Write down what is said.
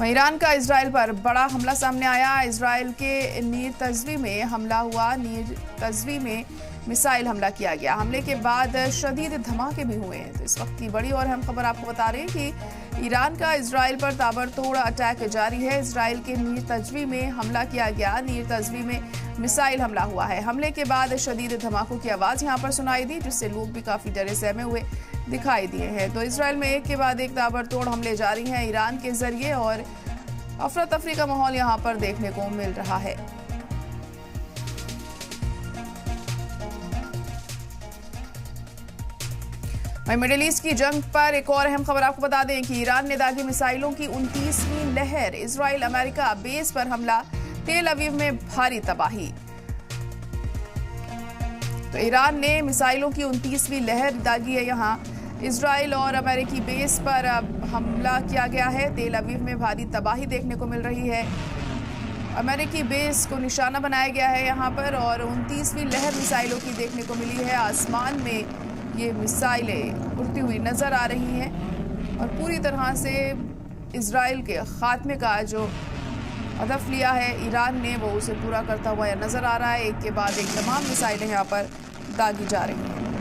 Iran का Israel पर बड़ा हमला सामने आया। इजराइल के नीर तजवी में हमला हुआ। नीर तजवी में मिसाइल हमला किया गया। हमले के बाद शदीद धमाके भी हुए हैं। तो इस वक्त की बड़ी और अहम खबर आपको बता रहे हैं कि ईरान का इजराइल पर ताबड़तोड़ अटैक जारी है। इजराइल के नीर तजवी में हमला किया गया। नीर तजवी में मिसाइल हमला हुआ है। हमले के बाद शदीद धमाकों की आवाज यहां पर सुनाई दी, जिससे लोग भी काफी डरे सहमे हुए दिखाई दिए हैं। तो इजराइल में एक के बाद एक ताबड़तोड़ हमले जारी हैं ईरान के जरिए, और अफरा तफरी का माहौल यहां पर देखने को मिल रहा है। मिडिल ईस्ट की जंग पर एक और अहम खबर आपको बता दें कि ईरान ने दागी मिसाइलों की 29वीं लहर। इजराइल अमेरिका बेस पर हमला, तेल अवीव में भारी तबाही। तो ईरान ने मिसाइलों की 29वीं लहर दागी है। यहां इजराइल और अमेरिकी बेस पर हमला किया गया है। तेल अवीव में भारी तबाही देखने को मिल रही है। अमेरिकी बेस को निशाना बनाया गया है यहां पर, और 29वीं लहर मिसाइलों की देखने को मिली है। आसमान में ये मिसाइलें उड़ती हुई नजर आ रही हैं, और पूरी तरह से इजराइल के खात्मे का जो हदफ लिया है ईरान ने, वो उसे पूरा करता हुआ नजर आ रहा है। एक के बाद एक तमाम मिसाइलें यहाँ पर दागी जा रही हैं।